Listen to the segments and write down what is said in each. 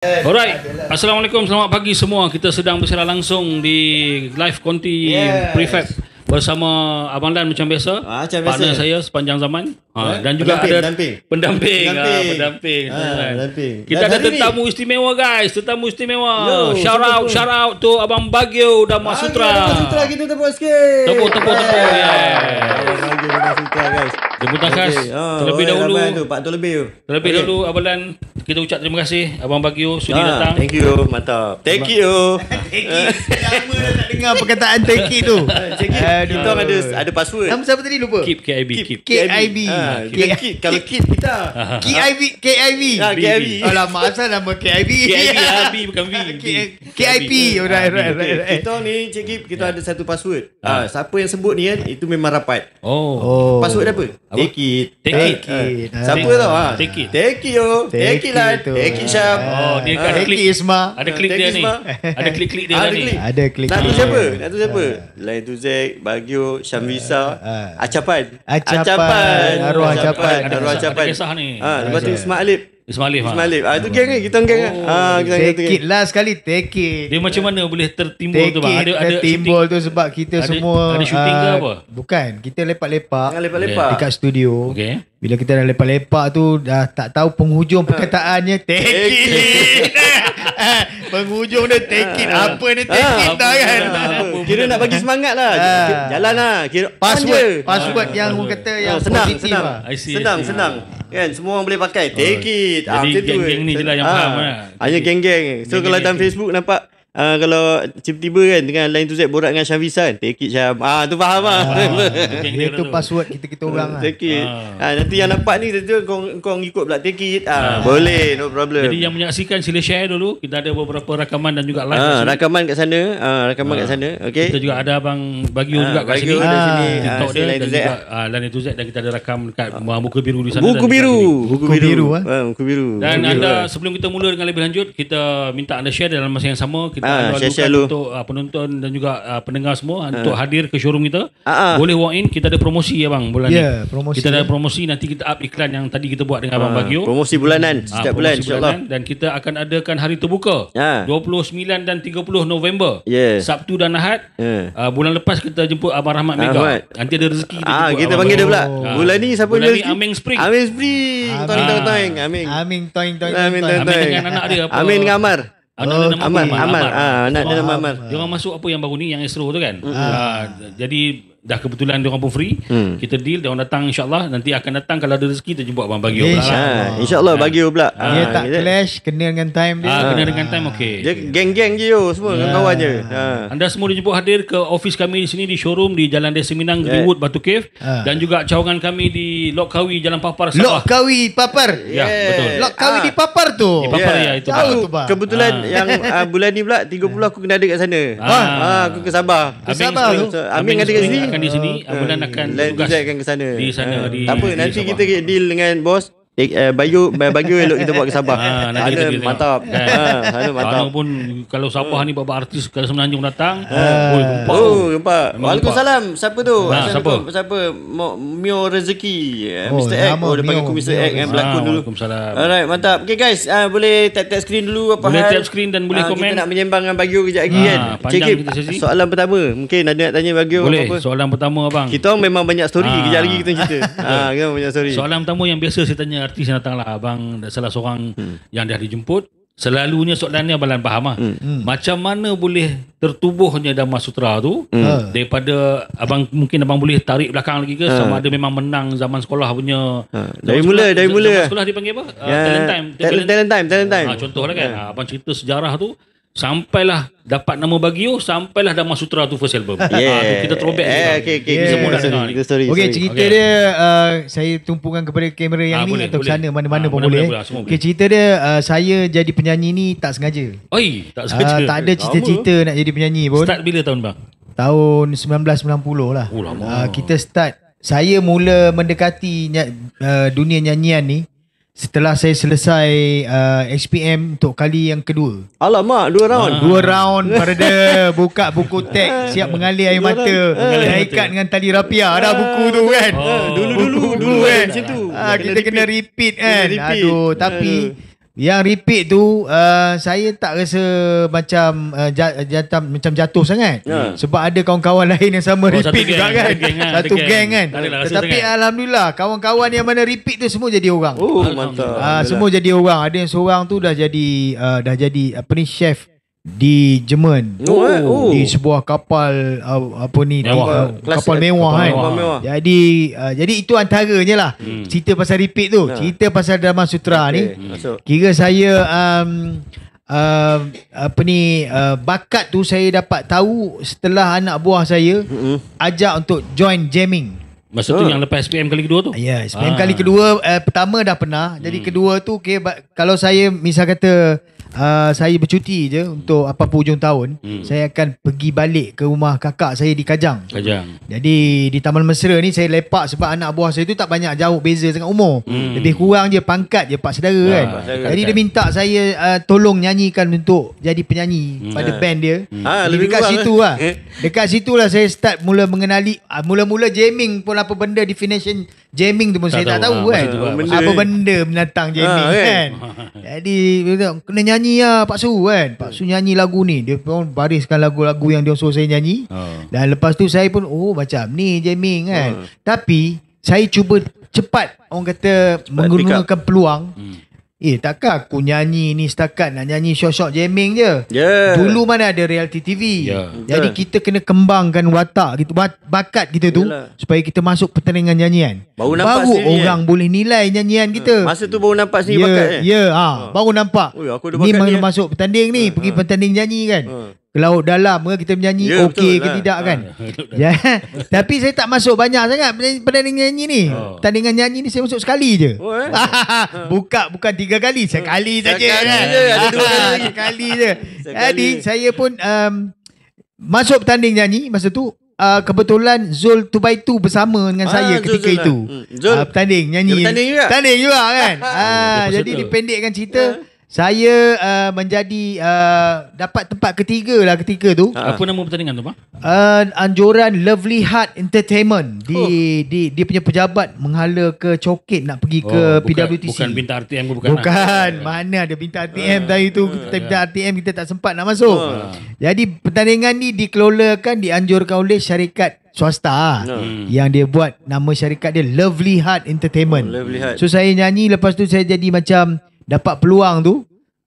Alright, Assalamualaikum, selamat pagi semua. Kita sedang bersiaran langsung di live Konti Prefab bersama Abang Dan macam biasa. Partner saya sepanjang zaman. Dan juga pendamping. Kita ada tetamu istimewa guys, tetamu istimewa. Shout out to Abang Bagio dan Mas Sutra. Sutra kita tepuk sikit. Tepuk. Abang Bagio dengan Sutra guys. Jemputan khas terlebih dahulu. Terlebih dahulu Abang Dan, kita ucap terima kasih Abang Bagio sudi datang. Thank you, mantap. Thank you. Lama dah tak dengar perkataan thank you tu. Kita ada password. Nama siapa tadi lupa? Keep KIB. KIB. Kalau kit kita. KIB. KIB. Alamak, asal nama KIB. KIB bukan V. KIP. Right. Kita ni Cik Kip, kita ada satu password. Siapa yang sebut ni kan, itu memang rapat. Oh. Password apa? Take it. Siapa tahu? Take it. Take it yo. Take it lah. Take it Syam. Oh, dia ada Take klik. it Isma. Ada klik dia ni. Ada klik-klik dia ni. Ada klik. Nak tu siapa? Lain tu Zek, Bagio, Syamrisa, Acapan. Arwah Acapan. Ada kisah ni. Lepas tu Ismail Ismail. Itu geng ni, kita geng. Take it lah sekali. Take it. Dia macam mana boleh tertimbul Take tu bang? it tertimbul tu sebab kita semua ada shooting ke apa? Bukan. Kita lepak-lepak Lepak-lepak. dekat studio. Okey. Bila kita dah lepak-lepak tu, dah tak tahu penghujung perkataannya take it. Penghujung dia take it. Apa ni take it dah kan? Kira nak bagi semangat lah. Jalan lah. Kira Password yang orang kata yang senang. positif lah. I see. Senang. Kan semua orang boleh pakai. Take it. Jadi geng-geng ni je lah yang faham lah. Hanya geng-geng. So kalau dalam Facebook nampak kalau tiba-tiba kan dengan Lain tu Z borak dengan Syamrisa kan, take it Syam. Tu faham lah. Itu password kita orang lah. Take it. Nanti yang nampak ni tu kau ikut pula take it. Boleh, no problem. Jadi yang menyaksikan sila share dulu. Kita ada beberapa rakaman dan juga live. Rakaman kat sana. Okey. Kita juga ada Abang Bagio juga kat sini. Ada sini. TikTok dia Lain dan tu Z. juga Lain tu Z, dan kita ada rakam dekat Buku Biru di sana. Buku biru. Dan anda, sebelum kita mula dengan lebih lanjut, kita minta anda share dalam masa yang sama. Kita share untuk penonton dan juga pendengar semua untuk hadir ke showroom kita. Boleh walk in. Kita ada promosi ya bang bulan ni. Promosi. Kita ada promosi, nanti kita up iklan yang tadi kita buat dengan Abang Bagio. Promosi bulanan setiap bulan insya-Allah. Dan kita akan adakan hari terbuka 29 dan 30 November. Sabtu dan Ahad. Bulan lepas kita jemput Abang Rahmat Mega. Nanti ada rezeki kita panggil dia pula. Bulan ni siapa bulan rezeki? ni Aming Spring. Toing. Amin toing. Amin dengan anak dia apa? Amin dengan Amar. Anak dia nama Amar. Anak dia nama Amar. Dia orang masuk apa yang baru ni, yang Astro tu kan. Jadi dah kebetulan dia orang pun free. Kita deal, dia orang datang insya-Allah. Nanti akan datang kalau ada rezeki kita jemput Abang Bagio pula. Insya-Allah Bagio pula. Dia tak clash, kena dengan time dia. Kena dengan time okey. Dia geng-geng je semua dengan kawan je. Anda semua dijemput hadir ke office kami di sini di showroom di Jalan Desa Minang, Greenwood, Batu Cave, dan juga cawangan kami di Lok Kawi, Jalan Papar, Sabah. Lok Kawi Papar. Ya, betul. Lok Kawi di Papar tu. Di Papar ya, itu. Jauh tu bang. Kebetulan yang bulan ni pula 30 aku kena ada kat sana. Aku ke Sabah. Amin ada kat sini. Akan di sini. Bulan akan Lain tugas akan ke sana. di sana di. Tak apa, nanti kita deal dengan bos. Bagio elok kita buat ke Sabah. Nanti kita deal mantap. Sana Mantap. pun kalau Sabah ni beberapa artis ke Semenanjung datang. Gempak. Waalaikumsalam. Siapa tu? Siapa? Mio Rezeki. Mr. X. Dia panggil aku Mr. X yang berlakon dulu. Waalaikumsalam. Alright, mantap. Okay guys, boleh tap screen dulu apa Boleh hal. tap screen dan boleh komen. Kita nak menyembang dengan Bagio kejap lagi kan. panjang Cik, kita sesi. soalan pertama. Mungkin ada nak tanya Bagio Boleh. apa? Soalan pertama abang. Kita orang memang banyak story. Kejap lagi kita cerita. Kita banyak story. Soalan pertama yang biasa saya tanya artis yang datang lah. Abang salah seorang yang dah dijemput. Selalunya soalan ni Abang faham lah. Macam mana boleh tertubuhnya Dhamma Sutra tu daripada abang, mungkin abang boleh tarik belakang lagi ke sama ada memang menang zaman sekolah punya. Dari mula. Zaman sekolah dipanggil apa? Talent time. Contohlah kan. Abang cerita sejarah tu. Sampailah dapat nama Bagio, sampailah Dhamma Sutra tu first album. Kita throwback. Semua dah dengar ni. Okey, cerita dia saya tumpukan kepada kamera yang ni atau sana mana-mana pun boleh. Okey, cerita dia saya jadi penyanyi ni tak sengaja. Tak sengaja. Tak ada cita-cita nak jadi penyanyi pun. Start bila tahun bang? Tahun 1990 lah. Kita start. Saya mula mendekati dunia nyanyian ni setelah saya selesai SPM untuk kali yang kedua. Alamak, 2 round. 2 round pada buka buku teks, siap mengalir air mata. Dah ikat dengan tali rapia dah buku tu kan. Dulu kan macam tu. Kita kena repeat kan. Aduh, tapi Yang repeat tu saya tak rasa macam macam jatuh sangat. Sebab ada kawan-kawan lain yang sama repeat juga kan. Satu geng kan. Tetapi alhamdulillah kawan-kawan yang mana repeat tu semua jadi orang. Mantap. Semua jadi orang. Ada yang seorang tu dah jadi apa ni, chef di Jerman. Di sebuah kapal kapal mewah kan. Jadi itu antaranya lah. Cerita pasal repeat tu. Cerita pasal drama sutra ni. Kira saya bakat tu saya dapat tahu setelah anak buah saya ajak untuk join jamming. Masa tu yang lepas SPM kali kedua tu? Ya, SPM kali kedua. Pertama dah pernah. Jadi kedua tu kalau saya misal kata saya bercuti je untuk apa-apa hujung tahun, saya akan pergi balik ke rumah kakak saya di Kajang. Jadi di Taman Mesra ni saya lepak sebab anak buah saya tu tak banyak jauh beza sangat umur. Lebih kurang je pangkat je pak saudara kan. Jadi dia minta saya tolong nyanyikan untuk jadi penyanyi pada band dia. Jadi dekat situ lah. Dekat situ lah saya start mula mengenali mula-mula jamming pun apa benda definition jamming tu pun saya tak tahu kan. Apa benda binatang jamming kan. Jadi kena nyanyi lah Pak Su kan. Pak Su nyanyi lagu ni. Dia pun bariskan lagu-lagu yang dia suruh saya nyanyi. Dan lepas tu saya pun macam ni jamming kan. Tapi saya cuba cepat orang kata menggunakan peluang. Takkan aku nyanyi ni setakat nak nyanyi short-short jamming je. Dulu mana ada reality TV. Jadi kita kena kembangkan watak gitu, bakat kita tu. Supaya kita masuk pertandingan nyanyian. Baru orang boleh nilai nyanyian kita. Masa tu baru nampak sendiri bakat. Baru nampak. Ni masuk pertanding ni. Pergi pertanding nyanyi kan. Ke laut dalam ke kita menyanyi okey ke tidak kan. Tapi saya tak masuk banyak sangat pertandingan nyanyi ni. Pertandingan nyanyi ni saya masuk sekali je. Bukan 3 kali, sekali saja kan. Sekali je. Jadi saya pun masuk pertanding nyanyi masa tu. Kebetulan Zul 2x2 bersama dengan saya ketika itu. Bertanding nyanyi. Bertanding juga kan. Jadi dipendekkan cerita, saya menjadi dapat tempat ketiga lah ketika tu. Apa nama pertandingan tu, Pak? Anjuran Lovely Heart Entertainment. Dia punya pejabat menghala ke Coket nak pergi ke PWTC. Bukan bintang RTM ke? Bukan. Mana ada bintang RTM tadi tu. Bintang RTM kita tak sempat nak masuk. Jadi pertandingan ni dikelolakan, dianjurkan oleh syarikat swasta yang dia buat nama syarikat dia Lovely Heart Entertainment. So saya nyanyi, lepas tu saya jadi macam dapat peluang tu.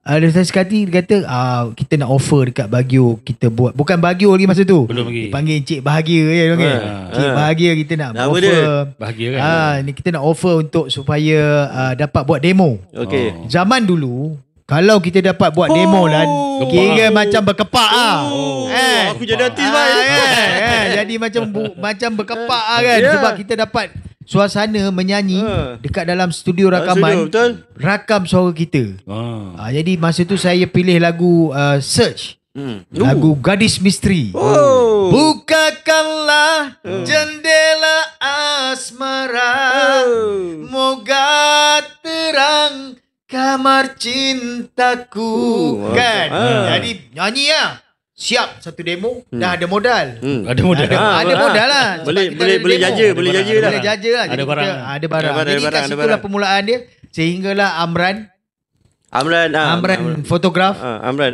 Ada sekali dia kata kita nak offer dekat Baguio, kita buat. Bukan Baguio lagi masa tu. Belum lagi. Panggil Encik Bahagia je. Encik Bahagia kita nak offer. Bahagia kan. Ni kita nak offer untuk supaya dapat buat demo. Zaman dulu kalau kita dapat buat demo lah, kira macam berkepak aku jadi artis jadi macam berkepak kan. Sebab kita dapat suasana menyanyi dekat dalam studio rakaman, rakam suara kita. Jadi masa tu saya pilih lagu Search, lagu Gadis Misteri. Bukakanlah jendela asmara, moga terang kamar cintaku. Kan. Jadi nyanyi lah. Siap satu demo, dah ada modal. Ada modal. Ada modal lah. Boleh jaja dah. Boleh jaja lah. Ada barang. Ada barang. Jadi kat situlah permulaan dia. Sehinggalah Amran fotograf.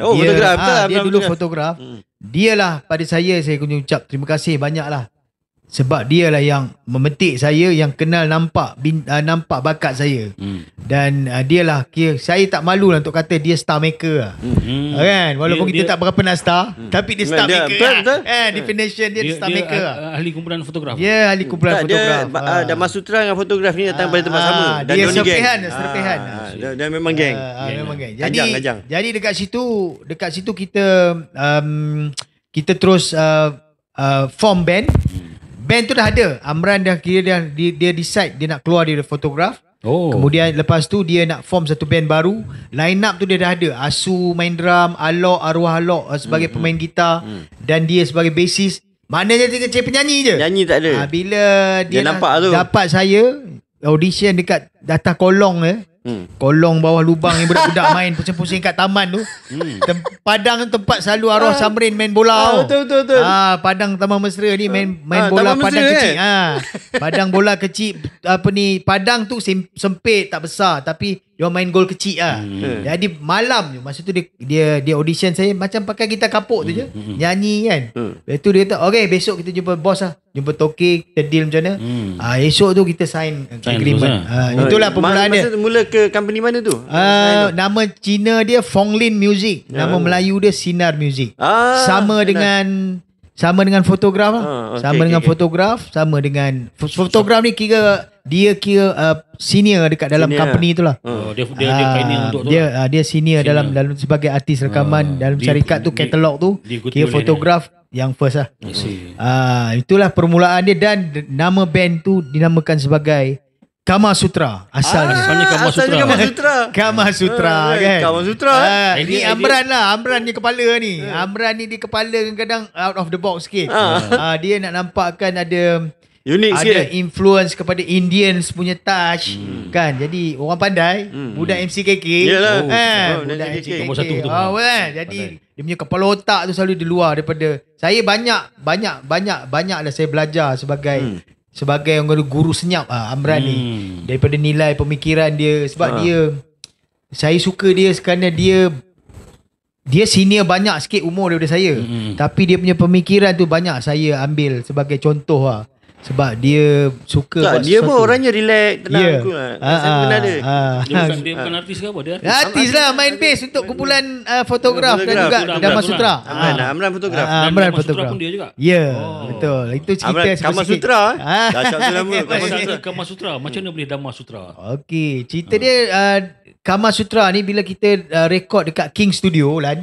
Fotograf. Dia dulu fotograf. Dialah pada saya kena ucap terima kasih banyak lah. Sebab dialah yang memetik saya, yang kenal nampak bakat saya. Dan dialah saya tak malu lah untuk kata dia star maker lah. Kan? Walaupun kita tak berapa nak star, tapi dia star maker lah. Definition dia star maker lah. Ahli kumpulan fotograf. Ya, ahli kumpulan fotograf. Damas Sutra dengan fotograf ni datang pada tempat sama. Dan dia serpihan. Dan memang geng. Memang geng. Jadi dekat situ kita terus form band. Band tu dah ada. Amran dah kira dia decide dia nak keluar dari fotograf. Kemudian lepas tu dia nak form satu band baru. Line up tu dia dah ada. Asu main drum, Alok, Arwah Alok sebagai pemain gitar dan dia sebagai bassist. Maknanya dia cari penyanyi je. Nyanyi tak ada. Bila dia nampak tu. Dapat saya audition dekat Data Kolong Kolong bawah lubang yang budak-budak main pusing-pusing kat taman tu. Padang tempat selalu arwah Samrin main bola. Betul. Padang Taman Mesra ni main bola Taman padang Mesra, kecil. Padang bola kecil padang tu sempit tak besar tapi dia main gol kecil Jadi malam tu masa tu dia audition saya macam pakai gitar kapuk tu je. Nyanyi kan. Lepas tu dia kata, "Okey, besok kita jumpa bos Jumpa Toki, kita deal macam mana." Esok tu kita sign agreement. Itulah permulaan dia. Masa mula ke company mana tu? Nama Cina dia Fonglin Music. Nama Melayu dia Sinar Music. Sama dengan fotograf lah. Sama dengan fotograf, sama dengan fotograf ni dia kira senior dekat dalam company tu lah. Dia pioneer untuk tu. Dia senior dalam sebagai artis rekaman dalam syarikat tu, katalog tu. Kira fotograf yang first lah. Itulah permulaan dia dan nama band tu dinamakan sebagai Kama Sutra. Asalnya Kama Sutra. Kama Sutra kan. Kama Sutra. Ini Amran lah. Amran ni kepala ni. Amran ni dia kepala kadang-kadang out of the box sikit. Dia nak nampakkan ada unik sikit. Ada influence kepada Indians punya touch kan. Jadi orang pandai. Budak MCKK. Yalah. Budak MCKK. Nombor satu tu. Jadi dia punya kepala otak tu selalu di luar daripada saya. Banyak lah saya belajar sebagai orang guru senyap Amran ni. Daripada nilai pemikiran dia. Sebab saya suka dia kerana dia senior banyak sikit umur daripada saya. Tapi dia punya pemikiran tu banyak saya ambil sebagai contoh Sebab dia suka tak, dia pun orangnya relax, tenang aku lah. Saya kenal dia. Dia bukan artis ke apa? Dia artis lah, main bass untuk kumpulan fotograf dan juga Dama Sutra. Amran fotograf. Amran fotograf pun dia juga. Ya, betul. Itu cerita Kama Sutra. Dahsyat tu nama. Kama Sutra. Macam mana boleh Dama Sutra? Okey, cerita dia Kama Sutra ni bila kita rekod dekat King Studio lah.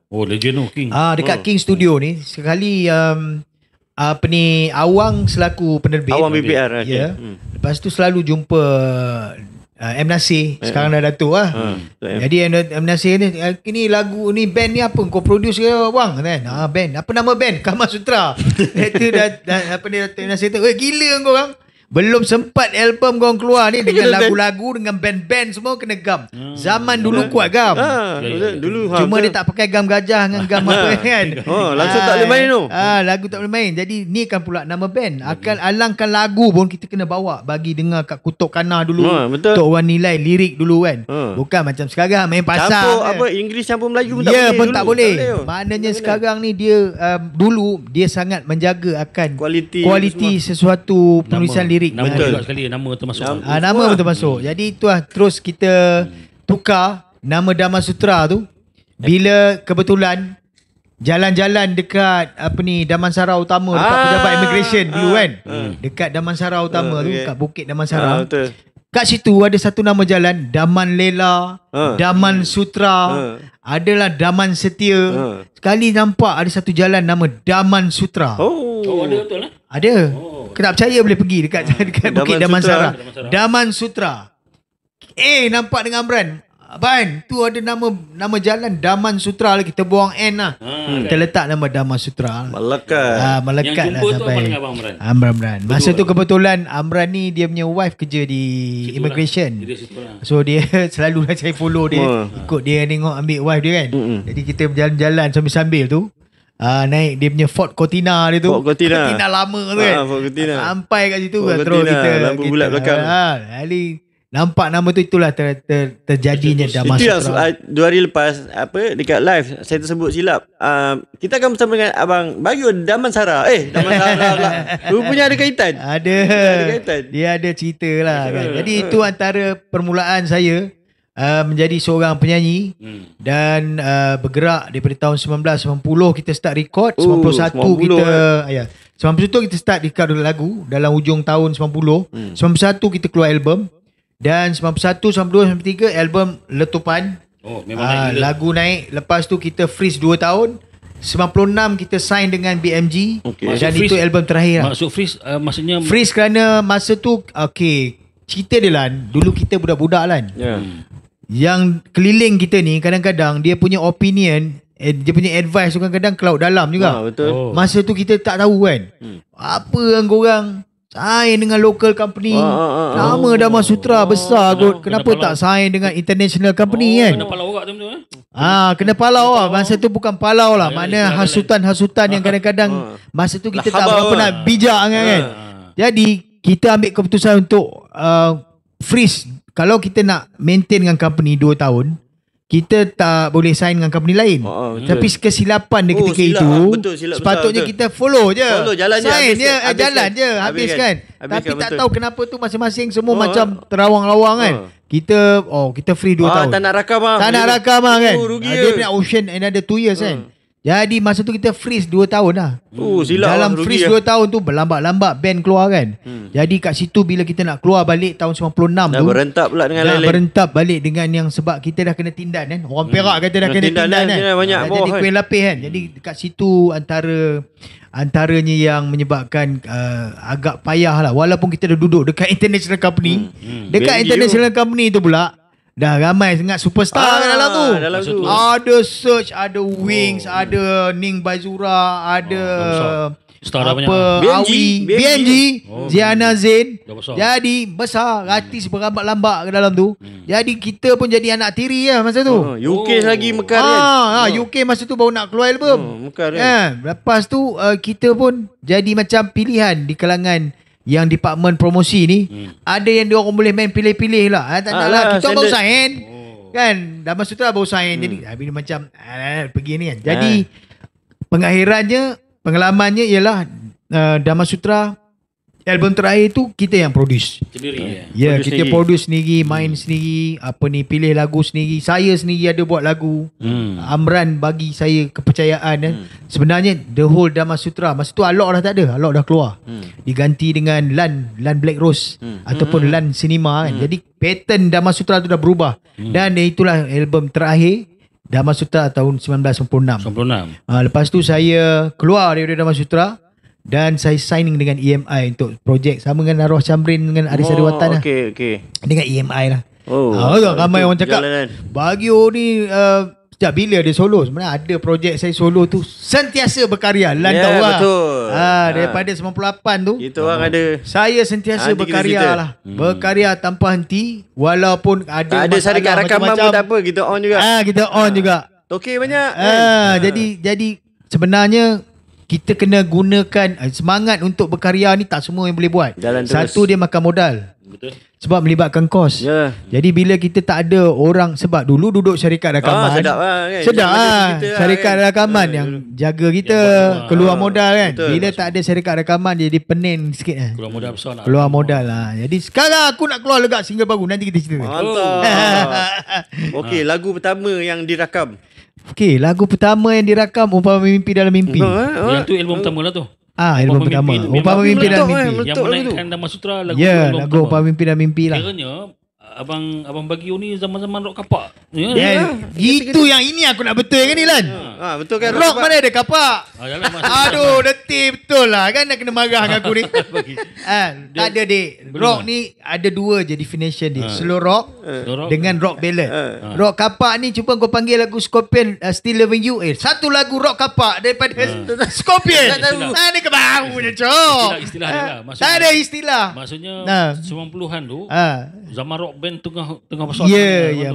Oh, legend tu King. Dekat King Studio ni sekali Awang selaku penerbit. Awang BPR. Ya. Lepas tu selalu jumpa M. Nasir. Sekarang dah Datuk lah. Jadi M. Nasir ni lagu ni, band ni apa kau produce ke Awang kan? Band. Apa nama band? Kama Sutra. Itu dah Datuk M. Nasir tu. Gila kau orang. Belum sempat album kau keluar ni dengan lagu-lagu, dengan band-band semua kena gam. Zaman dulu kuat gam. Dulu cuma dia tak pakai gam gajah dengan gam apa kan. Langsung tak boleh main tu. Lagu tak boleh main. Jadi ni kan pula nama band. Akan alangkan lagu pun kita kena bawa bagi dengar kat Kutuk Kanah dulu. Untuk orang nilai lirik dulu kan. Bukan macam sekarang main pasar. Campur Inggeris campur Melayu pun tak boleh. Ya pun tak boleh. Maknanya sekarang ni dia dulu dia sangat menjaga akan kualiti sesuatu penulisan lirik. Nama juga sekali, nama termasuk. Nama pun termasuk. Jadi itulah terus kita tukar nama Dama Sutra tu bila kebetulan jalan-jalan dekat Damansara Utama dekat pejabat immigration dulu kan. Dekat Damansara Utama tu, kat Bukit Damansara. Kat situ ada satu nama jalan, Daman Lela, Daman Sutra, adalah Daman Setia. Sekali nampak ada satu jalan nama Daman Sutra. Ada betul lah. Ada. Kena percaya boleh pergi dekat Bukit Damansara. Daman Sutra. Nampak dengan Amran. Abang, tu ada nama jalan Daman Sutra lagi. Kita buang N lah. Kita letak nama Daman Sutra. Melekat. Melekat yang lah jumpa sampai. tu apa dengan Amran? Amran. Masa tu kebetulan Amran ni dia punya wife kerja di immigration. So dia selalu saya follow dia. Ikut dia tengok ambil wife dia kan. Jadi kita berjalan-jalan sambil-sambil tu. Naik dia punya Ford Cortina dia tu. Ford Cortina lama tu kan. Ford Cortina. Sampai kat situ Ford terus Cortina, kita lampu bulat belakang. Nampak nama tu, itulah terjadinya Dama Sutra. 2 hari lepas dekat live saya tersebut silap. Kita akan bersama dengan Abang Bayu Damansara. Damansara pula. Rupanya ada kaitan. Ada kaitan. Dia ada cerita lah kan. Jadi itu antara permulaan saya menjadi seorang penyanyi dan bergerak daripada tahun 1990 kita start record, 91 kita start record lagu dalam hujung tahun 90, 91 kita keluar album dan 91, 92, 93 album Letupan. Memang lagu naik. Lepas tu kita freeze 2 tahun. 96 kita sign dengan BMG. Dan itu album terakhir. Maksud freeze maksudnya freeze kerana masa tu cerita dia lah, dulu kita budak-budak kan. Yang keliling kita ni kadang-kadang dia punya opinion, dia punya advice tu kadang-kadang ke laut dalam juga. Betul. Masa tu kita tak tahu kan. Apa yang korang Sign dengan local company. Nama Dhamma Sutra besar kot. Kenapa tak sign dengan international company kan? Kena palau orang tu betul Kena palau lah. Masa tu bukan palau lah. Mana hasutan-hasutan yang kadang-kadang masa tu kita tak berapa nak bijak kan. Jadi kita ambil keputusan untuk freeze. Kalau kita nak maintain dengan company 2 tahun, kita tak boleh sign dengan company lain. Tapi kesilapan dia ketika itu, sepatutnya kita follow je. Jalan sign je, jalan je, habiskan. Tapi tak tahu kenapa tu masing-masing semua macam terawang-lawang kan. Kita free 2 tahun. Tak nak rakam kan. Rugi Dia punya option another 2 years kan. Jadi masa tu kita freeze 2 tahun lah. Silap dalam freeze 2 tahun tu berlambat-lambat band keluar kan. Jadi kat situ bila kita nak keluar balik tahun 96 dah tu, berentap pula dengan lain-lain. Berentap balik dengan yang sebab kita dah kena tindan kan. Orang Perak kata dah kena tindan kan. Banyak jadi kuih lapis kan. Jadi dekat situ antaranya yang menyebabkan agak payah lah. Walaupun kita dah duduk dekat international company. Dekat international company tu pula dah ramai sangat superstar dalam tu. Ada Search, ada Wings, ada Ning Baizura, ada BNG, Ziana Zain. Jadi besar, artis berambat-lambat ke dalam tu. Jadi kita pun jadi anak tiri lah masa tu. UK lagi mekar kan. UK masa tu baru nak keluar album. Mekar kan. Lepas tu kita pun jadi macam pilihan di kalangan yang department promosi ni. Ada yang dia orang boleh main pilih-pilih lah. Tak nak lah, kita baru sign kan. Dhamma Sutra baru sign. Jadi habis macam pergi ni kan. Jadi pengalamannya ialah Dhamma Sutra album terakhir tu kita yang produce sendiri. Kita produce sendiri, main sendiri, pilih lagu sendiri. Saya sendiri ada buat lagu. Amran bagi saya kepercayaan kan. Sebenarnya the whole Dhamma Sutra masa tu Alok dah tak ada, Alok dah keluar. Diganti dengan Lan Black Rose ataupun Lan Cinema kan. Jadi pattern Dhamma Sutra tu dah berubah. Dan itulah album terakhir Dhamma Sutra tahun 1996. Lepas tu saya keluar daripada Dhamma Sutra dan saya signing dengan EMI untuk projek sama dengan Arwah Chamrin dengan Aris Adiwatan lah. Dengan EMI lah. Ramai orang cakap Baguio ni sejak bila dia solo. Sebenarnya ada projek saya solo tu sentiasa berkarya. Lan tahu lah. Daripada 98 tu kita orang ada. Saya sentiasa berkarya lah. Berkarya tanpa henti. Walaupun ada syarikat rakaman pun tak apa, kita on juga. Kita on juga. Okey banyak. Jadi sebenarnya kita kena gunakan semangat untuk berkarya ni. Tak semua yang boleh buat. Satu, dia makan modal. Betul. Sebab melibatkan kos. Jadi bila kita tak ada orang, sebab dulu duduk syarikat rakaman. Sedap lah kan. Syarikat rakaman yang jaga kita keluar modal kan. Bila tak ada syarikat rakaman, dia jadi pening sikit kan. Keluar modal besar nak. Keluar modal lah. Jadi sekarang aku nak keluar lega single baru. Nanti kita cerita. Mantap. Okey, lagu pertama yang dirakam. Okey, lagu pertama yang dirakam Umpama Mimpi Dalam Mimpi. Yang tu album pertama lah tu. Album pertama Umpama Mimpi Dalam Mimpi. Yang menaikkan Dhamma Sutra lagu lagu Umpama Mimpi Dalam Mimpi lah. Kiranya Abang Baguio ni zaman-zaman rock kapak. Itu yang ini aku nak betul kan ni Lan. Betul kan. Rock mana ada kapak. Aduh, letih betul lah kan. Nak kena marah dengan aku ni. Tak ada dek. Rock ni ada 2 je definition dia. Slow rock dengan rock ballad. Rock kapak ni cuba kau panggil lagu Scorpion Still Loving You. Satu lagu rock kapak daripada Scorpion. Ni kebaru je cok. Istilah dia lah. Tak ada istilah. Maksudnya 90-an tu zaman rock band tengah besar.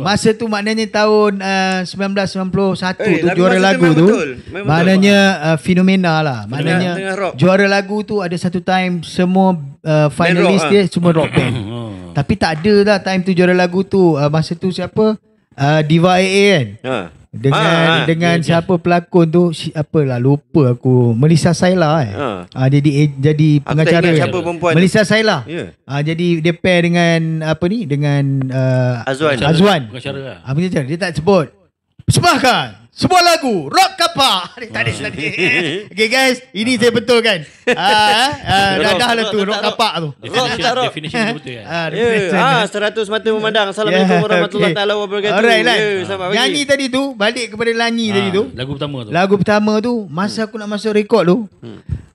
Masa tu maknanya tahun 1991 tu juara lagu tu. Maknanya fenomena lah. Maknanya juara lagu tu ada satu time semua finalis dia semua rock band. Tapi tak ada lah time tu juara lagu tu. Masa tu siapa? Diva AA kan. Dengan siapa pelakon tu apalah lupa aku. Melissa Saila jadi pengacara. Melissa Saila. Jadi dia pair dengan dengan Azwan. Pengacara. Pengacara. Dia tak sebut. Persembahkan sebuah lagu rock kapak. Tak ada tadi. Okay guys, ini saya betulkan. Dah lah tu rock kapak tu. Definition betul kan. 100 mata memandang. Assalamualaikum warahmatullahi taala wabarakatuh. Alright. Nyanyi tadi tu, balik kepada Lanyi tadi tu. Lagu pertama tu masa aku nak masuk rekod tu.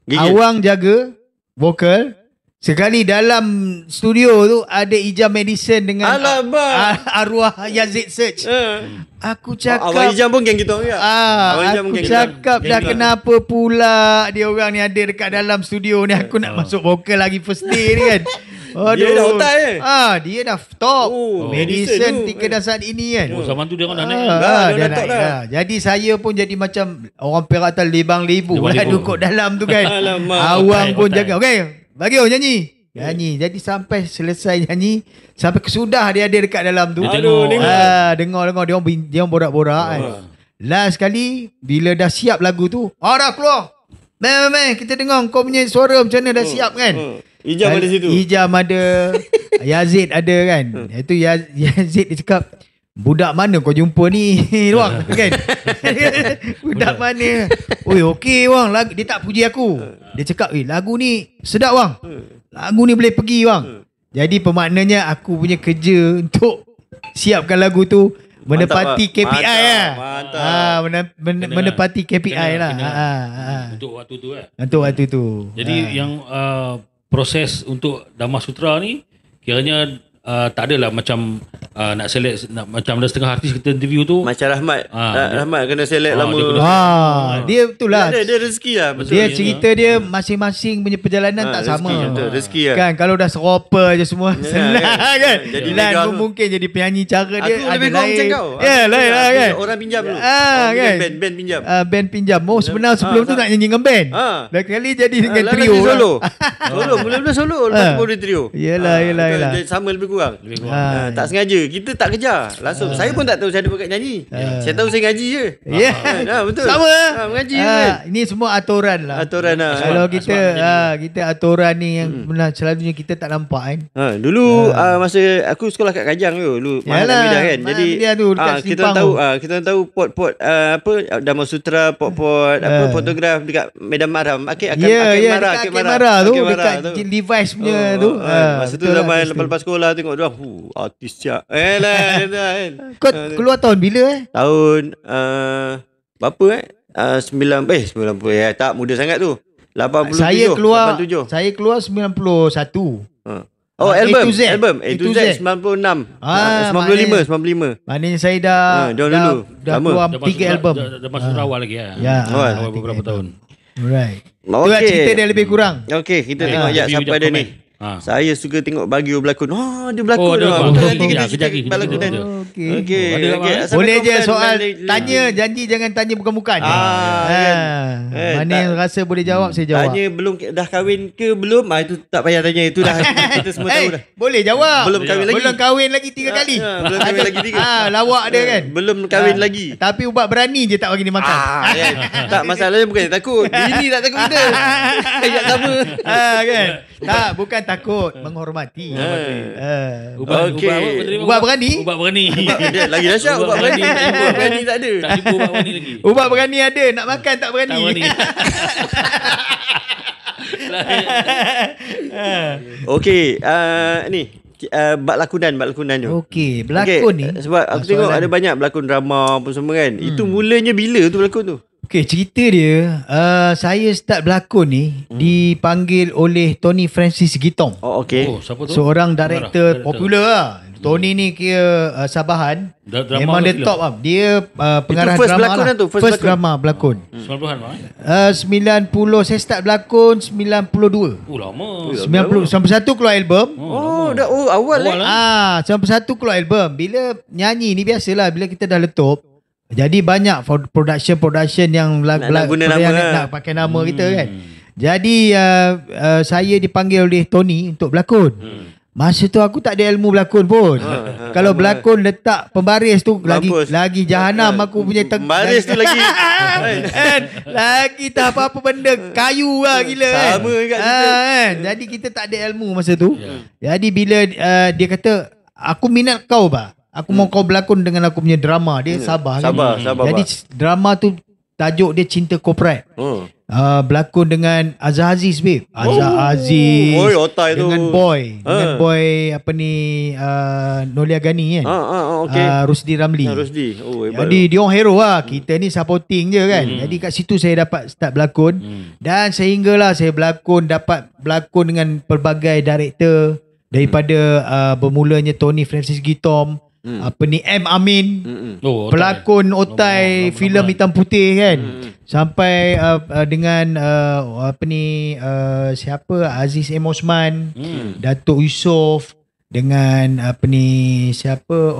Awang jaga vokal, Sekali dalam studio tu ada Ijam Madison dengan arwah Yazid Search. Aku cakap Abang Ijam pun geng kita juga. Aku cakap dah kenapa pula dia orang ni ada dekat dalam studio ni. Aku nak masuk vokal lagi first day ni kan. Dia dah otak dia dah top. Madison tika dah saat ini kan. Zaman tu dia orang dah naik. Dia naik. Jadi saya pun jadi macam orang Perak atas lebang lebu lah duduk dalam tu kan. Awang pun jaga. Okey, bagi nyanyi. Jadi sampai selesai nyanyi, sampai kesudah dia ada dekat dalam tu. Dengar dia orang borak-borak kan. Last kali bila dah siap lagu tu, dah keluar. Meh kita dengar kau punya suara macam mana dah siap kan. Ijam ada situ. Ijam ada, Yazid ada kan. Itu Yazid dia cakap, budak mana kau jumpa ni Wang kan. Budak mana. Oi okey Wang, dia tak puji aku. Dia cakap lagu ni sedap Wang. Lagu ni boleh pergi Wang. Jadi pemaknanya aku punya kerja untuk siapkan lagu tu menepati KPI lah. Menepati KPI lah. Untuk waktu tu Untuk waktu tu. Jadi yang proses untuk Damar Sutra ni kiranya tak adalah macam nak select macam ada setengah artis kita interview tu macam Rahmat. Rahmat kena select lama. Dia betul lah. Dia rezeki lah. Dia cerita dia masing-masing punya perjalanan tak sama. Rezeki lah. Kan kalau dah seropa je semua senang kan. Jadi Lan pun mungkin jadi penyanyi cara dia aku lebih kurang macam kau. Lain lah kan. Orang pinjam dulu. Kan. Band pinjam. Band pinjam. Sebenarnya sebelum tu nak nyanyi dengan band. Dah kali jadi dengan trio. Solo. Mula-mula solo. Lepas tu baru trio. Yelah. Sama lebih kurang. Tak sengaja. Kita tak kejar. Langsung. Saya pun tak tahu saya ada bakat nyanyi. Saya tahu saya ngaji je. Betul. Sama. Mengaji kan. Ini semua aturan lah. Kalau kita aturan ni yang selalunya kita tak nampak kan. Dulu masa aku sekolah kat Kajang tu. Dulu Mahal Hamidah kan. Jadi kita tahu pot-pot Damar Sutra, pot-pot fotograf dekat Medan Maram. Akik Mara tu. Dekat Levi's punya tu. Masa tu zaman lepas sekolah tengok dia artis siap. Kau keluar tahun bila Tahun berapa 90 tak muda sangat tu. 87. Saya keluar 91. Album A to Z 96. 95. Maknanya saya dah keluar 3 album. Dah masuk awal lagi awal beberapa tahun. Alright. Itulah cerita dia lebih kurang. Okey, kita tengok siapa ada ni. Saya suka tengok Baguio berlakon. Dia berlakon. Nanti kita cerita berlakon. Okey. Boleh je soal tanya, janji jangan tanya bukan-bukan. Mana yang rasa boleh jawab saya jawab. Tanya belum dah kahwin ke belum? Itu tak payah tanya, itu dah kita semua tahu dah. Boleh jawab. Belum kahwin lagi 3 kali. Belum kahwin lagi 3. Lawak dia kan. Belum kahwin lagi. Tapi ubat berani je tak bagi dia makan. Tak, masalahnya bukan takut. Bini tak takut kita. Ayat sama. Kan. Tak, bukan takut, menghormati. Ubat berani. Lagi dahsyat ubat berani. Ubat berani tak ada. Tak tipu ubat berani lagi. Ubat berani ada, nak makan tak berani. Okey, ni bak lakonan tu. Okey, berlakon ni. Sebab aku tengok ada banyak berlakon drama apa semua kan. Itu mulanya bila tu berlakon tu? Okey, cerita dia, saya start berlakon ni dipanggil oleh Tony Francis Gitong. Okey. Siapa tu? Seorang director popular lah. Tony ni kira Sabahan. Memang dia top lah. Dia pengarah itu first drama berlakon lah. tu, first drama berlakon. 90-an 90 saya start berlakon 92. Lama. 91 keluar album. Awal lah. 91 keluar album. Bila nyanyi ni biasalah, bila kita dah letup, jadi banyak production yang nak pakai nama kita kan. Jadi saya dipanggil oleh Tony untuk berlakon. Masa tu aku tak ada ilmu berlakon pun. Kalau berlakon letak pembaris tu lagi jahanam aku punya pembaris tu lagi. Lagi tak apa-apa benda, kayu lah gila kan. Sama juga kita. Jadi kita tak ada ilmu masa tu. Jadi bila dia kata aku minat kau bah. Aku mau kau berlakon dengan aku punya drama. Dia sabar. Sabar. Jadi drama tu tajuk dia Cinta Korporat. Berlakon dengan Azhar Aziz, babe. Azhar Aziz. Oi, otai tu. Dengan boy. Dengan boy apa ni, Nolia Ghani kan. Okay. Rusdi Ramli. Rusdi. Oh, hebat. Jadi dia orang hero lah. Kita ni supporting je kan. Jadi kat situ saya dapat start berlakon. Dan sehinggalah saya dapat berlakon dengan pelbagai director. Daripada bermulanya Tony Francis Gitom, apa ni, M. Amin, pelakon Otai filem hitam putih kan, sampai dengan apa ni, siapa, Aziz M. Osman, Datuk Yusof, dengan apa ni, siapa,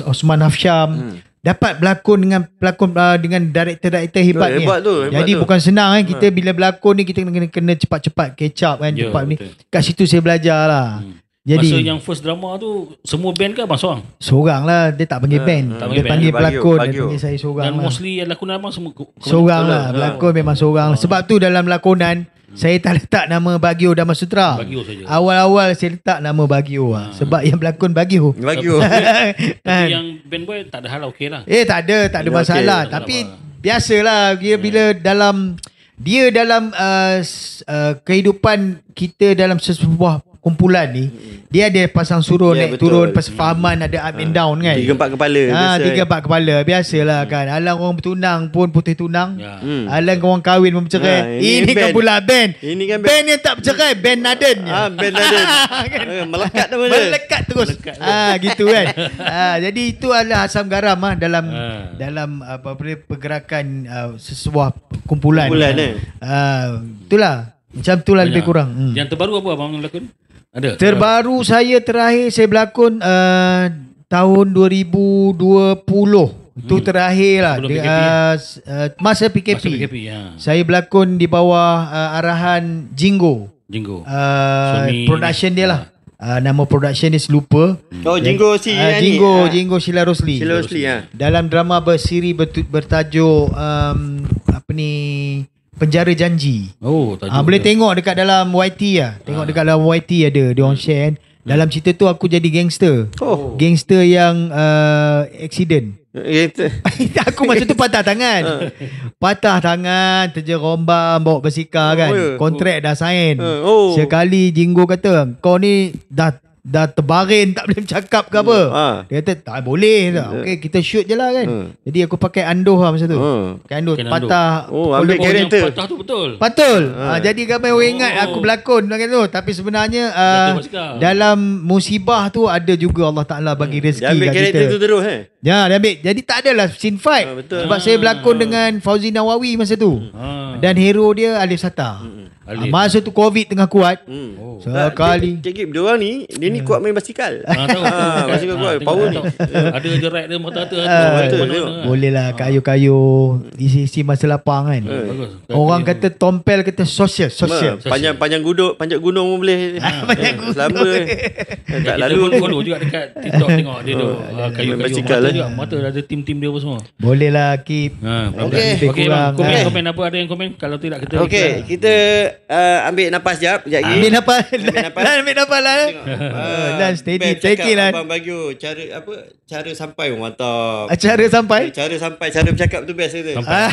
Osman Hafsyam. Dapat berlakon dengan dengan director-director hebat ni. Jadi bukan senang kan. Kita bila berlakon ni kita kena cepat-cepat catch up kan, cepat ni. Kat situ saya belajar lah. Jadi masa yang first drama tu semua band ke abang seorang? Seorang lah. Dia tak panggil band. Dia panggil pelakon. Dia panggil saya seorang. Dan lah. mostly yang lakon abang semua seorang lah. Pelakon memang seorang. Sebab tu dalam lakonan saya tak letak nama Baguio Dharma Sutra. Baguio saja. Awal-awal saya letak nama Baguio lah. Sebab yang pelakon Baguio. Tapi yang band boy tak ada hal, okey lah. Tak ada masalah. Tapi biasalah bila dalam kehidupan kita dalam sebuah kumpulan ni, dia ada pasang surut, naik turun, persefahaman, ada up and down kan. 3-4 kepala. 3-4 kepala. Biasalah kan. Alang orang bertunang pun putih tunang. Alang orang kahwin pun bercerai. Ini kan pula band. Ini kan band yang tak bercerai. Band Naden. Band Naden. Melekat nama dia. Melekat terus. Gitu kan. Jadi itu adalah asam garam dalam pergerakan sebuah kumpulan. Itulah. Macam itulah lebih kurang. Yang terbaru apa abang lakon? Ada? Terbaru saya terakhir saya berlakon tahun 2020. Itu terakhir lah. Masa PKP. Saya berlakon di bawah arahan Jingo. Production dia lah. Nama production dia selupa. Jingo Sheila Rosli. Dalam drama bersiri bertajuk apa ni, Penjara Janji. Boleh tengok dekat dalam YT lah. Tengok dekat dalam YT ada. Dia orang share kan. Dalam cerita tu aku jadi gangster. Gangster yang accident. Aku masa tu patah tangan. Terjerombam bawa basikal kan. Kontrak dah sign. Sekali Jingo kata, kau ni dah terbaring, tak boleh bercakap ke apa. Dia kata tak boleh tak. Okey, kita shoot je lah kan. Jadi aku pakai andoh lah masa tu. Pakai andoh patah. Ambil karakter. Patah tu betul. Jadi ramai orang ingat aku berlakon macam tu. Tapi sebenarnya dalam musibah tu ada juga Allah Ta'ala bagi rezeki. Dia ambil karakter tu terus dia ambil. Jadi tak adalah scene fight. Sebab saya berlakon dengan Fauzi Nawawi masa tu. Dan hero dia Alif Sata. Masa tu COVID tengah kuat. Sekali Cik dia orang ni, dia ni kuat main basikal. Basikal kuat, power ni. Ada je ride dia mata-mata. Boleh lah kayu-kayu isi masa lapang kan. Orang kata tompel, kata sosial. Panjang gunung pun boleh. Selama tak lalu follow juga dekat TikTok, tengok dia tu kayu-kayu basikal juga. Mata ada tim-tim dia apa semua. Boleh lah keep. Okey bang, komen apa, ada yang komen? Kalau tidak kita kita ambil nafas jap lagi. Ambil nafas lah. Dan steady, take it lah. Abang Baguio, cara sampai mantap. Cara sampai, cara bercakap tu best tu. Sampai.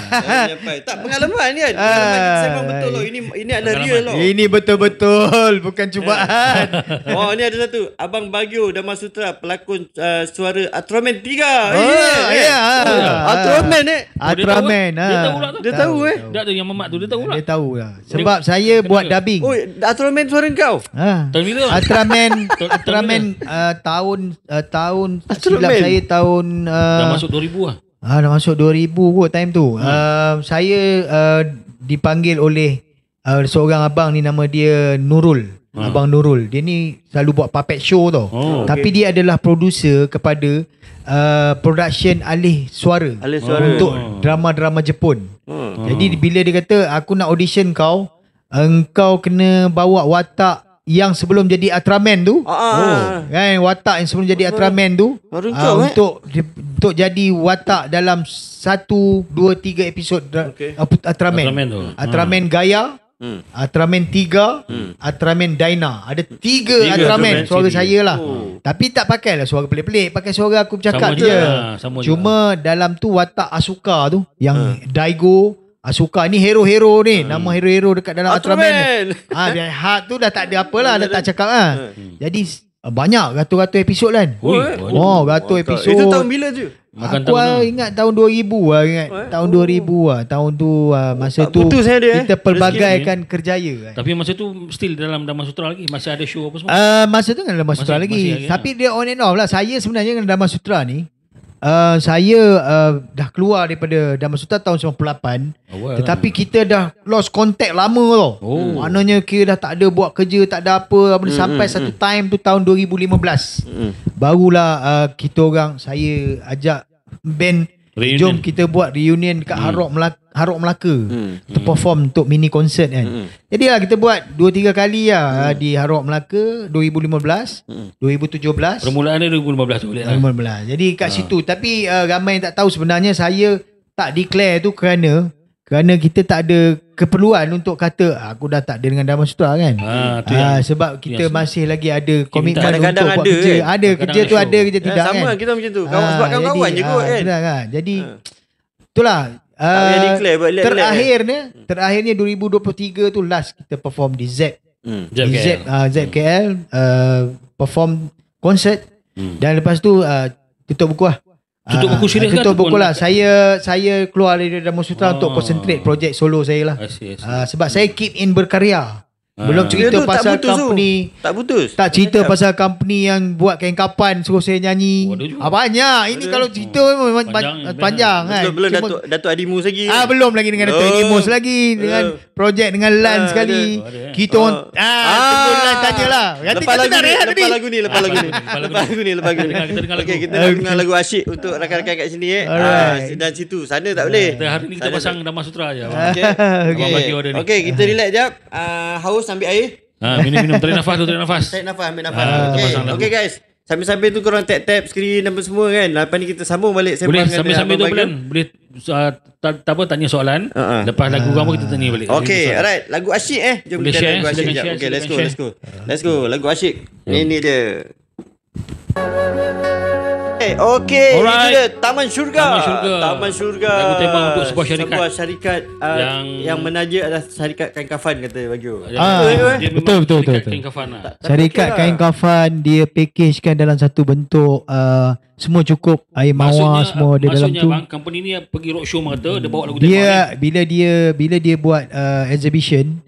Tak, pengalaman kan. Memang betul loh. Ini adalah real loh. Ini betul-betul, bukan cubaan. Ini ada satu. Abang Baguio Dharma Sutra, pelakon suara Ultraman 3. Ultraman Dia tahu Dia ada yang memak tu, dia tahu lah. Dia tahu lah. Sebab saya buat dubbing. Ultraman suara kau. Tahun bila? Ultraman tahun silap saya tahun dah masuk 2000 lah. Dah masuk 2000 kot time tu. Saya dipanggil oleh seorang abang ni, nama dia Nurul. Abang Nurul. Dia ni selalu buat puppet show tau. Tapi dia adalah producer kepada production alih suara untuk drama-drama Jepun. Jadi bila dia kata aku nak audition kau, engkau kena bawa watak yang sebelum jadi Ultraman tu. Kan, watak yang sebelum jadi Ultraman tu untuk jadi watak dalam 1, 2, 3 episod Ultraman. Ultraman Gaia, Ultraman 3, Ultraman Dyna. Ada 3 Ultraman suara saya lah. Tapi tak pakai lah suara pelik-pelik, pakai suara aku bercakap je. Cuma dalam tu watak Asuka tu yang Daigo, suka ni hero-hero ni. Nama hero-hero dekat dalam Ultraman. Hak tu dah tak ada apalah, dah tak cakap lah. Jadi banyak ratus-ratus episod kan. Ratus episod. Itu tahun bila tu? Aku ingat tahun 2000 lah. Tahun 2000 lah. Tahun tu masa tu kita pelbagaikan kerjaya kan. Tapi masa tu still dalam Dharma Sutra lagi? Masih ada show apa semua? Masa tu kan Dharma Sutra lagi. Tapi dia on and off lah. Saya sebenarnya dengan Dharma Sutra ni, saya dah keluar daripada Dharma Sutra tahun 98. Tetapi kita dah lost contact lama tau. Maknanya kira dah tak ada buat kerja, tak ada apa. Sampai satu time tu tahun 2015. Barulah kita orang, saya ajak band, jom kita buat reunion dekat Hard Rock Melaka untuk perform untuk mini concert kan. Jadi lah kita buat 2-3 kali lah di Hard Rock Melaka 2015, 2017. Permulaan dia 2015 tu boleh lah. 2015. Jadi kat situ. Tapi ramai yang tak tahu sebenarnya saya tak declare tu kerana kita tak ada keperluan untuk kata aku dah tak ada dengan Dharma Sutra kan. Sebab kita masih lagi ada komitmen untuk buat kerja. Ada kerja tu, ada kerja tidak kan. Sama kita macam tu. Sebab kawan-kawan je kot kan. Jadi itulah. Terakhirnya 2023 tu last kita perform di ZKL, perform konsert dan lepas tu tutup buku lah. Tutup buku serius kan? Tutup buku lah. Saya keluar dari Dharma Sutra untuk concentrate projek solo saya lah. Sebab saya keep in berkarya. Belum cerita pasal company. Tak putus. Tak cerita pasal company yang buat kain kapan suruh saya nyanyi. Banyak. Ini kalau cerita memang panjang kan. Belum Datuk Adimus lagi. Belum lagi dengan Datuk Adimus lagi. Dengan projek dengan Lan sekali. Kita orang tunggu Lan tanyalah. Lepas lagu ni. Okay, kita dengar lagu asyik untuk rakan-rakan kat sini dan situ. Sana tak boleh. Hari ni kita pasang Dharma Sutra je. Okay, kita relax jap. Haus ambil air. Minum tarik nafas. Tarik nafas, ambil nafas. Okay guys. Sambil-sambil tu korang tap skrin apa semua kan. Lepas ni kita sambung balik boleh sambil-sambil tu boleh tanya soalan. Lepas lagu kamu kita tanya balik. Okay, alright. Lagu asyik Jom kita lagu asyik jap. Okay, let's go. Lagu asyik. Ini dia. Okay, itu dia Taman Syurga. Lagu tema untuk sebuah syarikat yang menaja adalah syarikat kain kafan kata Bagio. Betul. Kain kafan lah. Syarikat kain kafan dia packagekan dalam satu bentuk semua cukup, air mawar semua ada dalam tu. Maksudnya company ni pergi roadshow merata, dia bawa lagu tema ni. Bila dia buat exhibition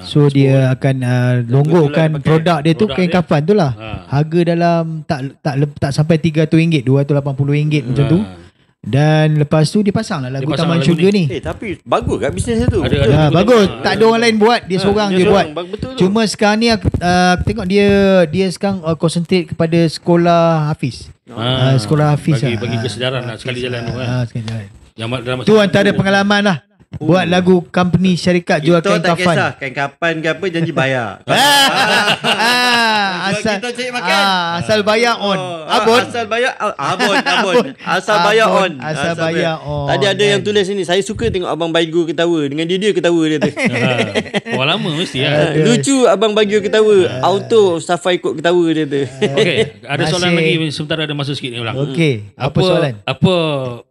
so dia akan longgokkan produk dia tu, kain kafan tu lah. Harga dalam tak sampai RM300, RM280 macam tu. Dan lepas tu dia pasang lah lagu Taman Syurga ni. Tapi bagus kat bisnes tu. Bagus. Tak ada orang lain buat, dia seorang je buat. Cuma sekarang ni aku tengok dia sekarang concentrate kepada sekolah Hafiz. Sekolah Hafiz bagi kesedaran lah sekali jalan tu kan. Tu antara pengalaman lah. Buat lagu company syarikat jual kain kafan. Kita tak kisah kain kapan ke apa, janji bayar. Asal kita cari makan. Asal bayar on. Asal bayar abon. Asal bayar on. Tadi ada yang tulis sini, saya suka tengok Abang Bagio ketawa. Dengan dia ketawa dia tu. Lama mesti lah. Lucu Abang Bagio ketawa. Auto Safa ikut ketawa dia tu. Okay, ada soalan lagi sebentar, ada masa sikit ni ulang. Okay, apa soalan? Apa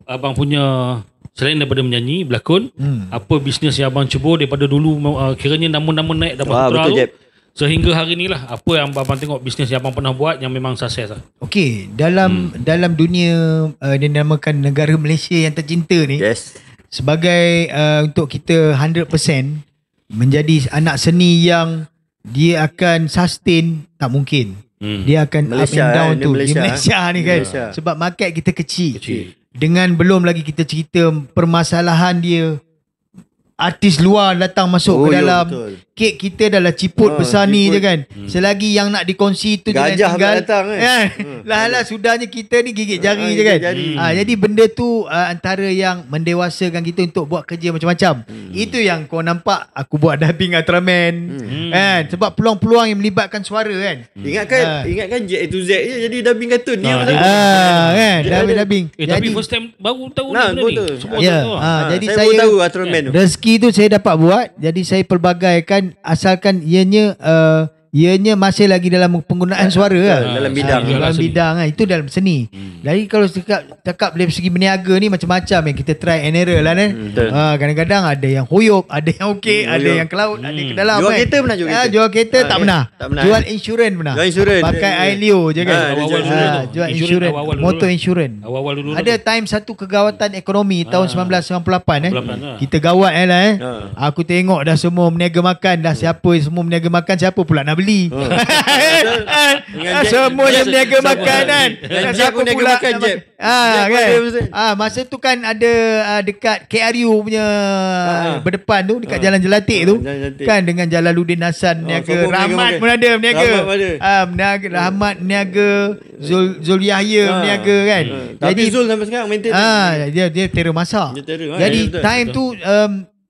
abang punya, selain daripada menyanyi, berlakon, apa bisnes yang abang cebur daripada dulu, kiranya nama-nama naik Dharma Sutra tu sehingga hari ni lah, apa yang abang tengok bisnes yang abang pernah buat yang memang sukses lah? Okey, dalam dunia dinamakan negara Malaysia yang tercinta ni, sebagai untuk kita 100% menjadi anak seni yang dia akan sustain, tak mungkin. Dia akan Malaysia, up and down tu di Malaysia ni kan. Sebab market kita kecil. Dengan belum lagi kita cerita permasalahan dia, artis luar datang masuk ke dalam. Kek kita adalah ciput besar ni je kan. Selagi yang nak dikongsi tu gajah tinggal datang lah sudahnya kita ni gigit jari je kan. Jadi benda tu antara yang mendewasakan kita untuk buat kerja macam-macam. Itu yang kau nampak aku buat dubbing Ultraman kan. Sebab peluang-peluang yang melibatkan suara kan. Ingatkan J to Z je jadi dubbing kartun ni kan. Dubbing. Tapi first time baru tahu ni. Jadi saya tahu Ultraman tu. Rezeki tu saya dapat buat. Jadi saya pelbagaikan asalkan ianya ianya masih lagi dalam penggunaan suara lah. Dalam bidang. Dalam bidang lah. Itu dalam seni. Jadi kalau cakap dari segi berniaga ni macam-macam yang kita try and error lah kadang-kadang ada yang hoyok, ada yang okey, ada yang ke laut, ada ke dalam. Jual kereta pernah jual kereta tak pernah. Jual insurans pernah. Pakai Ailio je kan. Jual insurans, motor insurans. Awal-awal dulu. Ada time satu kegawatan ekonomi tahun 1998 kita gawat aku tengok dah semua meniaga makan dah, siapa semua meniaga makan, siapa pula nak beli. Semua yang meniaga makan kan. Siapa pula masa tu kan ada dekat KRU punya berdepan tu, dekat Jalan Jelatik tu kan, dengan Jalaluddin Hasan meniaga, Rahmat pun ada meniaga. Rahmat meniaga, Zul Yahya meniaga kan. Jadi Zul sampai sekarang maintain. Dia tera masak. Jadi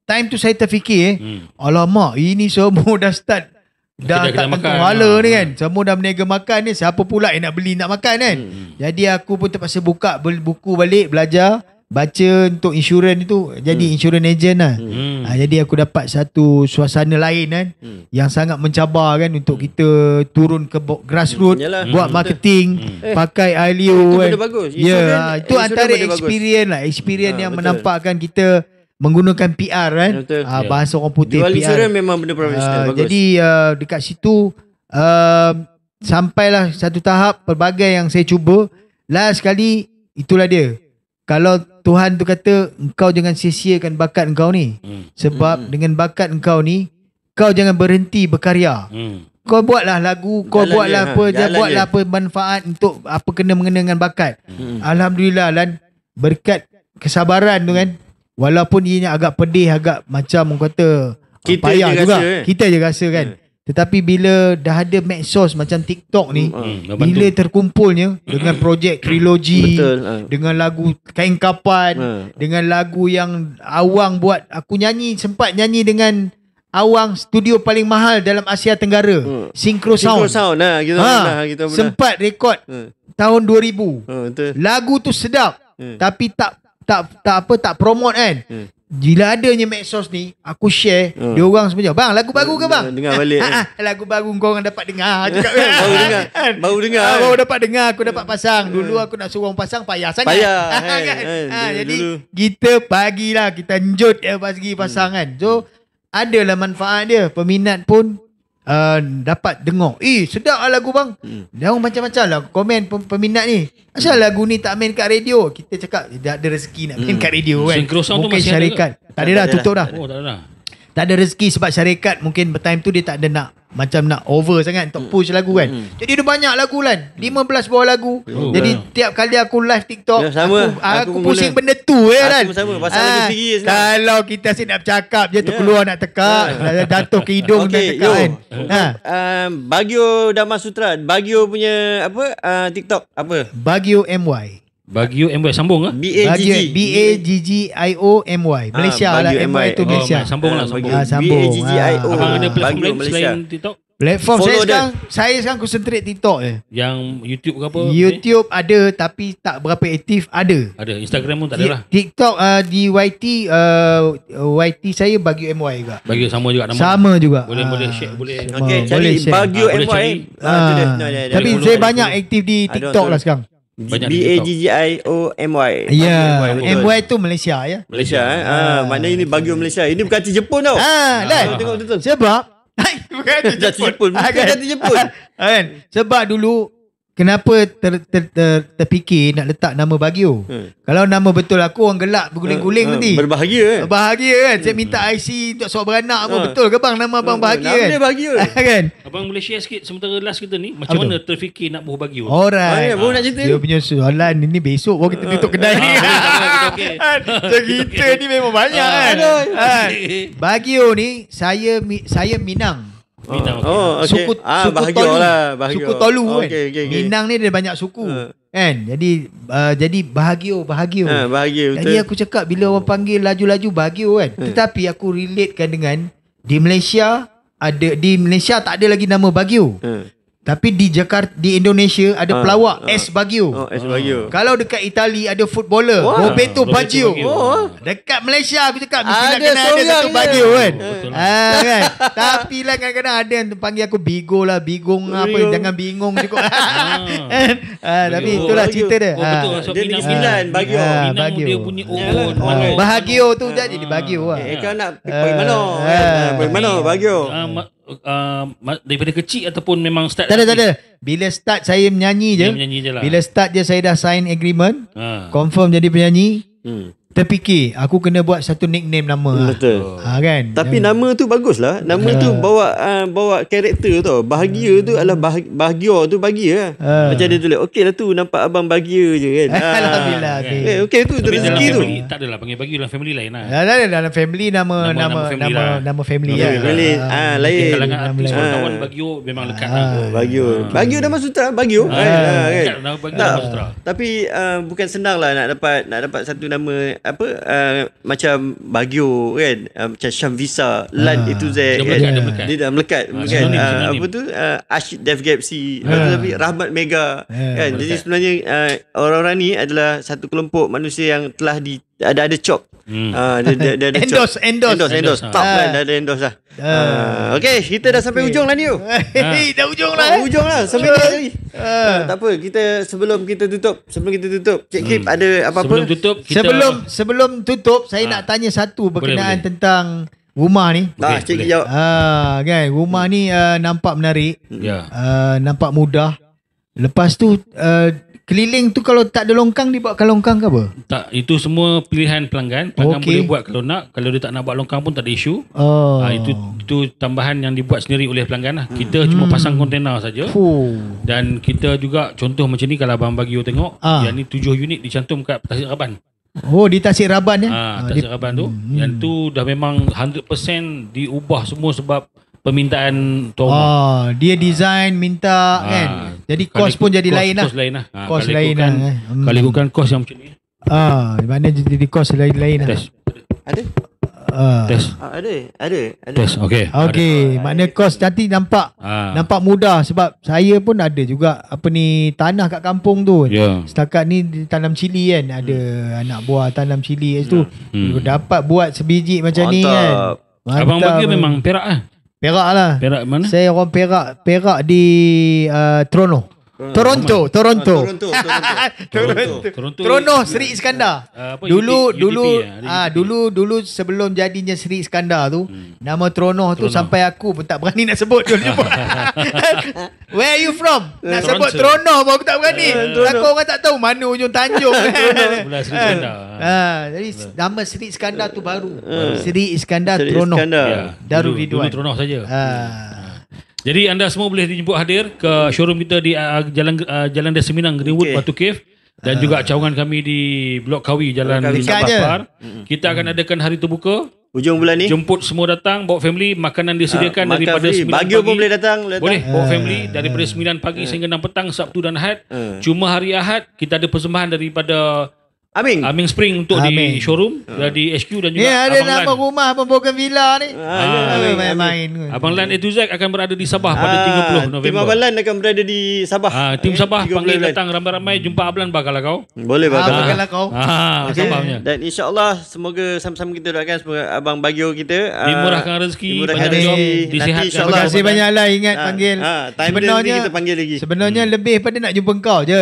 time tu saya terfikir alamak, ini semua dah start dah tak tentu hala ni kan. Semua dah berniaga makan ni, siapa pula yang nak beli nak makan kan. Jadi aku pun terpaksa buka buku balik, belajar, baca untuk insurans itu, jadi insurans agent lah. Jadi aku dapat satu suasana lain kan, yang sangat mencabar kan, untuk kita turun ke grassroots, buat marketing, pakai Ailio kan. Itu antara experience yang menampakkan kita menggunakan PR kan. Bahasa orang putih, jual PR. insurans memang benda profesional. Jadi dekat situ sampailah satu tahap pelbagai yang saya cuba. Last sekali itulah dia. Kalau Tuhan tu kata engkau jangan sia-siakan bakat engkau ni. Sebab dengan bakat engkau ni, kau jangan berhenti berkarya. Kau buatlah lagu, kau buatlah apa manfaat untuk apa kena mengenai dengan bakat. Alhamdulillah lan, berkat kesabaran tu kan. Walaupun ianya agak pedih, agak macam orang kata payah juga. Kita je rasa kan. Tetapi bila dah ada medsos macam TikTok ni, bila terkumpulnya dengan projek trilogi, dengan lagu Kain Kapan, dengan lagu yang Awang buat, aku sempat nyanyi dengan Awang, studio paling mahal dalam Asia Tenggara, Synchro Sound. Kita sempat rekod tahun 2000. Lagu tu sedap, tapi tak promote kan. Bila adanya medsos ni, aku share, dia orang sebenarnya, bang, lagu baru ke bang? Dengar balik. Lagu baru kau orang dapat dengar juga kan. Baru dapat dengar, aku dapat pasang. Dulu aku nak suruh orang pasang payah sangat. Jadi kita pagilah, kita njut pagi pasang kan. So adalah manfaat dia. Peminat pun dapat dengar, sedap lah lagu bang. Dia orang macam-macam lah komen peminat ni, asal lagu ni tak main kat radio. Kita cakap tak ada rezeki nak main kat radio kan. Mungkin syarikat tak ada dah, tutup dah. Tak ada rezeki sebab syarikat mungkin time tu dia tak ada nak over sangat untuk push lagu kan. Jadi dia banyak lagu kan, 15 buah lagu. Jadi tiap kali aku live TikTok, aku pusing benda tu kan. Pasal lagu sendiri. Kalau kita asyik nak bercakap je, terkeluar nak tekak, jatuh ke hidung nak tekak kan. Bagio Dharma Sutra, Bagio punya TikTok apa? Bagio MY. Bagio MY sambung ke? BAGGIOMY. Malaysia lah, MY tu Malaysia. Sambung. BAGGIO. Abang ada platform lain selain TikTok? Platform saya sekarang concentrate TikTok je. Yang YouTube ke apa? YouTube ada tapi tak berapa aktif. Ada Instagram pun tak ada lah. TikTok di YT saya Bagio MY juga. Bagio sama juga nama. Sama juga. Boleh share, boleh. Okey, cari Bagio MY. Tapi saya banyak aktif di TikTok lah sekarang. BAGGIOMY. Ya, MY tu Malaysia ya. Malaysia maknanya ini Bagio Malaysia. Ini bukan arti Jepun tau. Tengok betul. Sebab bukan arti Jepun. Sebab dulu kenapa terfikir nak letak nama Bagio. Kalau nama betul aku orang gelak berguling-guling nanti. Berbahagia kan. Saya minta IC untuk surat beranak apa. Betul ke bang nama abang bahagia kan? Nama dia Bagio kan? Abang boleh share sikit sementara last kita ni, macam mana terfikir nak buat Bagio? Alright. Baru nak cerita. Dia punya soalan ni besok baru kita tutup kedai ni. Kita ni memang banyak kan. Bagio ni saya Minang. Suku suku Tolu kan. Minang ni ada banyak suku kan. Jadi Bahagio. Bahagia betul. Jadi aku cakap bila orang panggil laju-laju Bahagio kan. Tetapi aku relatekan dengan di Malaysia tak ada lagi nama Bagio. Tapi di Jakarta, di Indonesia ada pelawak S Baggio. S Baggio. Kalau dekat Itali ada footballer Roberto Baggio. Dekat Malaysia aku cakap mesti nak kena ada satu Baggio kan. Kan. Tapi lah kadang-kadang ada yang panggil aku Bigo lah, Bigong apa, jangan bingung juga. Tapi itulah cerita dia. Dia Negeri Sembilan Baggio. Dia punya Bahagia tu jadi Baggio lah. Kau nak pergi mana? Pergi mana Baggio? Daripada kecil ataupun memang start? Tak ada. Bila start saya menyanyi je. Lah. Bila start je saya dah sign agreement. Confirm jadi penyanyi. Terfikir aku kena buat satu nickname nama. Betul. Kan. Tapi nama tu bagus lah. Nama tu bawa karakter tau. Bahagia tu adalah bahagia tu bahagia lah. Macam dia tulis, okey lah tu nampak abang bahagia je kan. Alhamdulillah. Okey tu rezeki tu. Tak adalah panggil bahagia dalam family lain lah. Dalam family nama family lah. Lain. Kalangan artis kawan Baggio memang lekat lah. Baggio dah masuk Sutra Baggio. Kan. Tapi bukan senang lah nak dapat satu nama macam Baggio kan, macam Syamvisa, Lan itu Z kan. Dia dah melekat kan. Apa tu Ashid Dev Gapsi, tapi Rahmat Mega kan. Jadi sebenarnya orang-orang ni adalah satu kelompok manusia yang telah ada chop. Dia ada endorse top kan, dah ada endorse lah. Okay, kita dah sampai ujung lah ni. Dah ujung lah. Sampai tadi. Tak apa, sebelum kita tutup Cik Kip ada apa-apa? Sebelum tutup saya nak tanya satu berkenaan tentang rumah ni. Cik jawab. Kan, rumah ni nampak menarik. Nampak mudah. Lepas tu keliling tu kalau tak ada longkang dibuatkan longkang ke apa? Tak, itu semua pilihan pelanggan. Pelanggan boleh buat kalau nak. Kalau dia tak nak buat longkang pun tak ada isu. Itu tambahan yang dibuat sendiri oleh pelanggan lah. Kita cuma pasang kontena saja. Dan kita juga contoh macam ni kalau Abang Baggio tengok, yang ni 7 unit dicantum kat Tasik Raban. Di Tasik Raban ya? Tasik Raban tu. Yang tu dah memang 100% diubah semua sebab permintaan tuan rumah. Dia design minta kan. Jadi kos pun jadi lain lah. Kos lain lah. Kos lain lah. Kalau ikutkan kos yang macam ni. Mana jadi kos lain lah. Test. Ada? Test. Ada. Test. Okey. Makna kos nanti nampak mudah sebab saya pun ada juga tanah kat kampung tu. Setakat ni tanam cili kan. Ada anak buah tanam cili tu. Dapat buat sebiji macam ni kan. Abang Baggio memang Perak lah. Perak lah. Perak mana? Saya orang Perak di Toronto. Toronto Seri Iskandar. Dulu sebelum jadinya Seri Iskandar tu, nama Toronto tu sampai aku pun tak berani nak sebut. Where are you from? Nak sebut Toronto pun aku tak berani. Takut orang tak tahu mana ujung Tanjung. Sebelah Seri Iskandar. Jadi nama Seri Iskandar tu baru. Seri Iskandar Toronto. Darul Ridwan. Dulu Toronto saja. Jadi anda semua boleh dijemput hadir ke showroom kita di Jalan Desa Minang, Greenwood, Batu Cave. Dan juga cawangan kami di Blok Kawi, Jalan Sabah. Kita akan adakan hari terbuka hujung bulan ni. Jemput semua datang, bawa family. Makanan disediakan daripada 9 pagi. Baggio pun boleh datang. Boleh, bawa family daripada 9 pagi sehingga 6 petang, Sabtu dan Ahad. Cuma hari Ahad kita ada persembahan daripada Aming Spring untuk di showroom di HQ dan juga ada nama rumah Pembogan Villa ni. Main-main. Abang Lan A to Z akan berada di Sabah pada 30 November. Tim Abang Lan akan berada di Sabah. Tim Sabah panggil datang ramai-ramai jumpa Abang Lan bakal kau. Boleh bakal kau. Sabahnya. Dan insya-Allah semoga sama-sama kita doakan semoga Abang Baggio kita dimurahkan rezeki, disihatkan. Terima kasih banyaklah ingat panggil. Sebenarnya kita panggil lagi. Sebenarnya lebih pada nak jumpa kau je.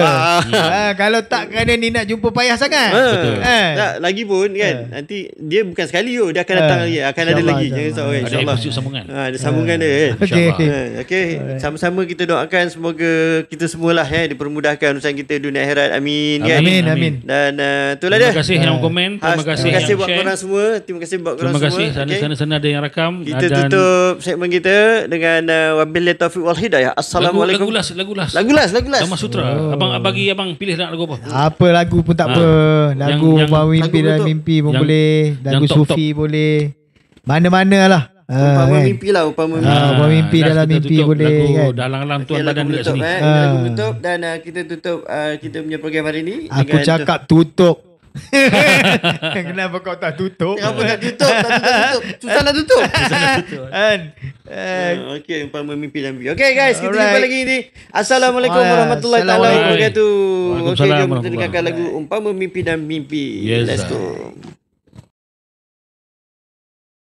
Kalau tak kerana ni nak jumpa payah sangat. Tak, lagi pun kan nanti dia bukan sekali dia akan datang lagi, akan ada lagi, jangan risau kan, insyaallah ada sambungan. Ada sambungan dia kan, insyaallah. Okey, sama-sama kita doakan semoga kita semualah dipermudahkan urusan kita dunia akhirat, amin kan. Amin. Dan itulah dia. Terima kasih yang komen, terima kasih buat korang semua, terima kasih buat korang semua. Terima kasih sana ada yang rakam. Kita tutup segmen kita dengan wabillahi taufiq wal hidayah. Assalamualaikum. Lagu las Dhamma Sutra. Abang bagi abang pilih nak lagu apa? Apa lagu pun tak apa. Lagu Bawa Mimpi dan Mimpi pun boleh. Lagu Sufi boleh. Mana-mana lah. Upama mimpi lah. Upama mimpi dalam mimpi boleh kan. Dalang-dalang tuan badan dekat sini. Lagu tutup dan kita tutup kita punya program hari ni. Aku cakap tutup. Kenapa kau tak tutup? Kenapa tak tutup? Susah nak tutup. Okey, umpama mimpi dan mimpi. Okey guys, kita jumpa lagi ni. Assalamualaikum warahmatullahi wabarakatuh. Okey, jom kita dengarkan lagu Umpama Mimpi dan Mimpi. Let's go.